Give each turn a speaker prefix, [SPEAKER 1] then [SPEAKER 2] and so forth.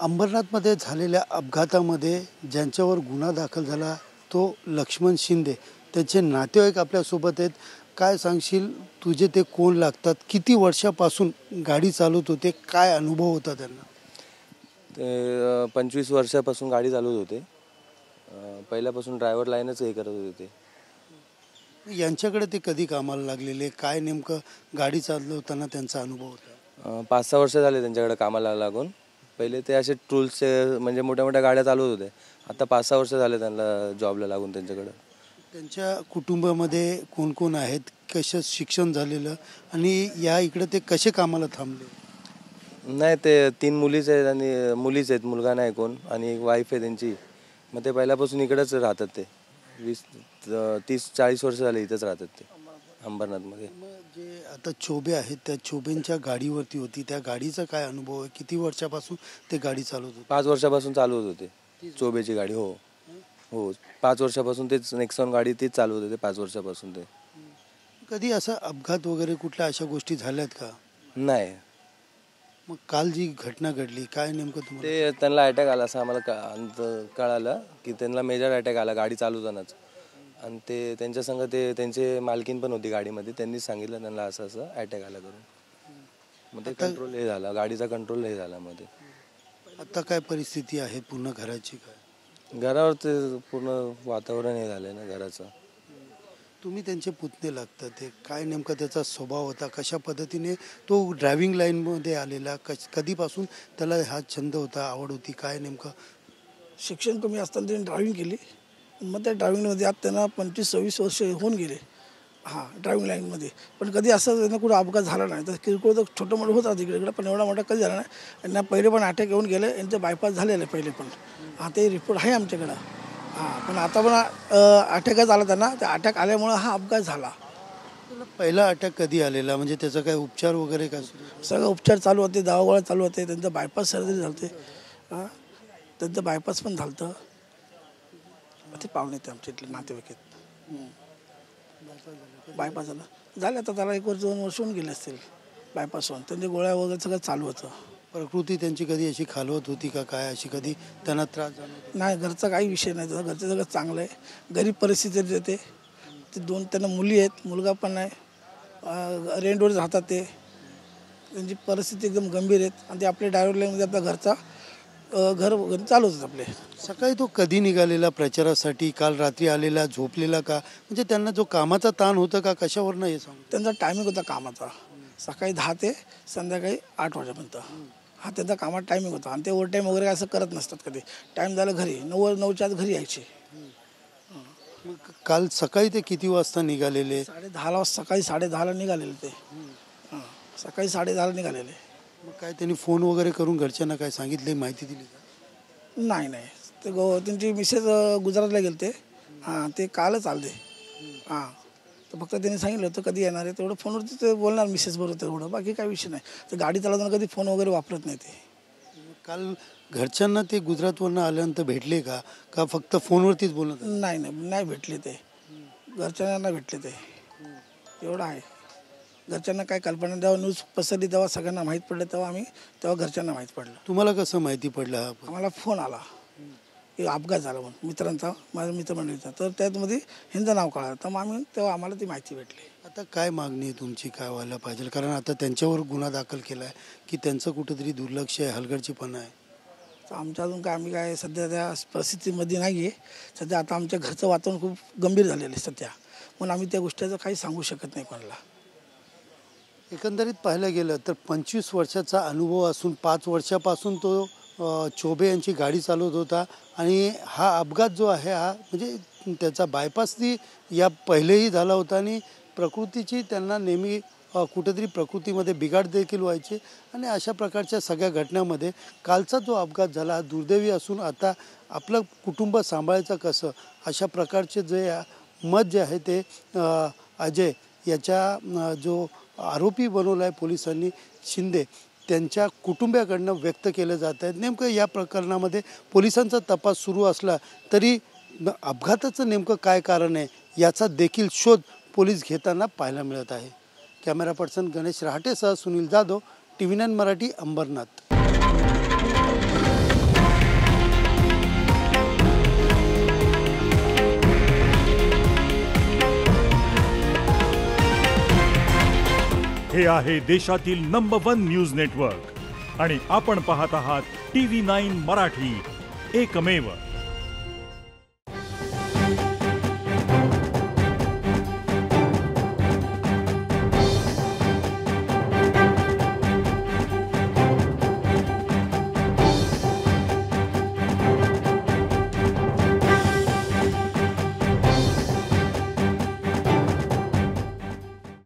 [SPEAKER 1] अंबरनाथमध्ये झालेल्या अपघातामध्ये ज्यांच्यावर गुन्हा दाखल झाला तो लक्ष्मण शिंदे, त्याचे नातेवाईक आपल्यासोबत आहेत. काय सांगशील, तुझे ते कोण लागतात, किती वर्षापासून गाडी चालवत होते, काय अनुभव होता त्यांना?
[SPEAKER 2] ते 25 वर्षापासून गाडी चालवत होते. पहिल्यापासून ड्रायव्हर लाईनच हे करत होते ते.
[SPEAKER 1] यांच्याकडे ते कधी कामाला लागलेले, काय नेमकं गाडी चालवताना त्यांचा अनुभव होता?
[SPEAKER 2] 5-6 वर्ष झाले त्यांच्याकडे कामाला लागून. पहिले ते असे टूल्सचे म्हणजे मोठ्या मोठ्या गाड्या चालवत होते. आता 5-6 वर्ष झाले त्यांना जॉबला लागून त्यांच्याकडं.
[SPEAKER 1] त्यांच्या कुटुंबामध्ये कोण कोण आहेत, कसं शिक्षण झालेलं आणि या इकडे ते कसे कामाला थांबले?
[SPEAKER 2] नाही, ते 3 मुलीच आहेत आणि मुलीच आहेत, मुलगा नाही कोण, आणि एक वाईफ आहे त्यांची. मग ते पहिल्यापासून इकडेच राहतात. ते 20-30-40 वर्ष झाले इथंच राहतात ते अंबरनाथमध्ये.
[SPEAKER 1] जे आता चोबे आहेत त्या चोबेंच्या गाडीवरती होती, त्या गाडीचा काय अनुभव आहे? किती वर्षापासून ते गाडी चालवत होते?
[SPEAKER 2] 5 वर्षापासून चालवत होते चोबेची गाडी. हो हो, 5 वर्षापासून तेच नेक्सॉन गाडी तीच चालवत होते 5 वर्षापासून ते.
[SPEAKER 1] कधी असा अपघात वगैरे कुठल्या अशा गोष्टी झाल्यात का?
[SPEAKER 2] नाही,
[SPEAKER 1] मग काल जी घटना घडली काय नेमकं तुम्हाला?
[SPEAKER 2] ते त्यांना अटॅक आला असं आम्हाला कळालं की त्यांना मेजर अटॅक आला गाडी चालवतानाच. आणि ते त्यांच्या संग ते त्यांचे मालकीन पण होती गाडीमध्ये, त्यांनीच सांगितलं त्यांना असं असं अटॅक आला करून. मग ते कंट्रोल हे झाला, गाडीचा कंट्रोल हे झाला मध्ये.
[SPEAKER 1] आता काय परिस्थिती आहे पूर्ण घराची? काय
[SPEAKER 2] घरावर ते पूर्ण वातावरण हे झालंय ना घराचं.
[SPEAKER 1] तुम्ही त्यांचे पुतणे लागतात, ते काय नेमका त्याचा स्वभाव होता, कशा पद्धतीने तो ड्रायव्हिंग लाईनमध्ये आलेला, कधीपासून त्याला हा छंद होता, आवड होती, काय नेमकं?
[SPEAKER 3] शिक्षण कमी असताना त्यांनी ड्रायव्हिंग केली. मग त्या ड्रायव्हिंगमध्ये आज त्यांना 25-26 वर्ष होऊन गेले. ड्रायव्हिंग लाईनमध्ये. पण कधी असं त्यांना कुठं अपघात झाला नाही. तर किरकोळ तर छोटं मोठं होतं तिकडे, पण एवढा मोठा कधी झाला नाही. यांना पहिले पण अटॅक येऊन गेले, यांचं बायपास झालेलं आहे पहिले पण. ते रिपोर्ट आहे आमच्याकडं. पण आता पण अटॅकच आला त्यांना. त्या अटॅक आल्यामुळं हा अपघात झाला.
[SPEAKER 1] पहिला अटॅक कधी आलेला, म्हणजे त्याचा काय उपचार वगैरे काय?
[SPEAKER 3] सगळं उपचार चालू होते, दवागोळ्या चालू होते. त्यांचं बायपास सर्जरी झालते. त्यांचं बायपास पण झालं. ते पाहुणे ते आमच्या इथले नातेवाईक आहेत. बायपास झालं आता त्याला 1-2 वर्ष होऊन गेले असतील बायपास होऊन. त्यांच्या गोळ्या वगैरे सगळं चालू होतं.
[SPEAKER 1] प्रकृती त्यांची कधी अशी खालवत होती का काय, अशी कधी त्यांना त्रास झाला?
[SPEAKER 3] नाही, घरचा काही विषय नाही त्याचा. घरचं सगळं चांगलं आहे. गरीब परिस्थिती येते. ते 2 त्यांना मुली आहेत, मुलगा पण नाही. रेंटवर राहतात ते. त्यांची परिस्थिती एकदम गंभीर आहेत. आणि ते आपल्या ड्रायव्हर लाईनमध्ये आपल्या घरचा घर वगैरे चालवतात आपले.
[SPEAKER 1] सकाळी तो कधी निघालेला प्रचारासाठी, काल रात्री आलेला, झोपलेला का, म्हणजे त्यांना जो कामाचा ताण होता का, कशावरनं हे सांग?
[SPEAKER 3] त्यांचा टायमिंग होता कामाचा, सकाळी 10 ते संध्याकाळी 8 वाजेपर्यंत. त्यांचा कामात टायमिंग होता. आणि ते ओव्हर टाईम वगैरे असं करत नसतात कधी. टाईम झालं घरी 9च्या आत घरी यायचे.
[SPEAKER 1] काल सकाळी ते किती वाजता निघालेले?
[SPEAKER 3] 10:30 सकाळी 10:30ला निघालेले ते. सकाळी 10:30ला निघालेले.
[SPEAKER 1] मग काय त्यांनी फोन वगैरे करून घरच्यांना काय सांगितले, माहिती दिली का?
[SPEAKER 3] नाही, ते त्यांची मिसेस गुजरातला गेले ते. ते कालच आले. तर फक्त त्यांनी सांगितलं होतं कधी येणार आहे, तेवढं फोनवरती ते बोलणार मिसेस बरोबर, तेवढं, बाकी काही विषय नाही. तर गाडी चालवताना कधी फोन वगैरे वापरत नाही ते.
[SPEAKER 1] काल घरच्यांना ते गुजरातवरनं आल्यानंतर भेटले का, का फक्त फोनवरतीच बोलत?
[SPEAKER 3] नाही भेटले ते. घरच्यांना भेटले ते, एवढं आहे. घरच्यांना काय कल्पना, जेव्हा न्यूज पसरली तेव्हा सगळ्यांना माहीत पडलं, तेव्हा घरच्यांना माहीत पडलं. तुम्हाला कसं माहिती पडलं? आम्हाला फोन आला की अपघात झाला म्हणून मित्रांचा, माझ्या मित्रमंडळीचा. तर त्यामध्ये ह्यांचं नाव कळालं. तर मग तेव्हा आम्हाला ती माहिती भेटली. आता काय मागणी आहे तुमची, काय व्हायला पाहिजे? कारण आता त्यांच्यावर गुन्हा दाखल केला आहे की त्यांचं कुठंतरी दुर्लक्ष आहे, हलगर्जीपणा आहे. तर आमच्या अजून काय, आम्ही काय सध्या त्या परिस्थितीमध्ये नाही आहे. सध्या आता आमच्या घरचं वातावरण खूप गंभीर झालेलं आहे सध्या, म्हणून आम्ही त्या गोष्टीचं काही सांगू शकत नाही कोणाला. एकंदरीत पाहायला गेलं तर 25 वर्षाचा अनुभव असून 5 वर्षापासून तो चोबे यांची गाडी चालवत होता. आणि हा अपघात जो आहे हा म्हणजे त्याचा बायपासही या पहिलेही झाला होता. आणि प्रकृतीची त्यांना नेहमी कुठेतरी प्रकृतीमध्ये बिघाड देखील व्हायचे. आणि अशा प्रकारच्या सगळ्या घटनांमध्ये कालचा जो अपघात झाला हा दुर्दैवी असून आता आपलं कुटुंब सांभाळायचं कसं, अशा प्रकारचे जे मत जे आहे ते अजय याच्या जो आरोपी बनवला आहे पोलिसांनी शिंदे, त्यांच्या कुटुंबियाकडनं व्यक्त केलं जात आहेत. नेमकं या प्रकरणामध्ये पोलिसांचा तपास सुरू असला तरी अपघाताचं नेमकं काय कारण आहे याचा देखील शोध पोलीस घेताना पाहायला मिळत आहे. कॅमेरा पर्सन गणेश रहाटेसह सुनील जाधव, TV9 मराठी, अंबरनाथ.
[SPEAKER 4] हे आहे देशातील नंबर 1 न्यूज नेटवर्क आणि आपण पाहत आहात TV9 मराठी, एकमेव.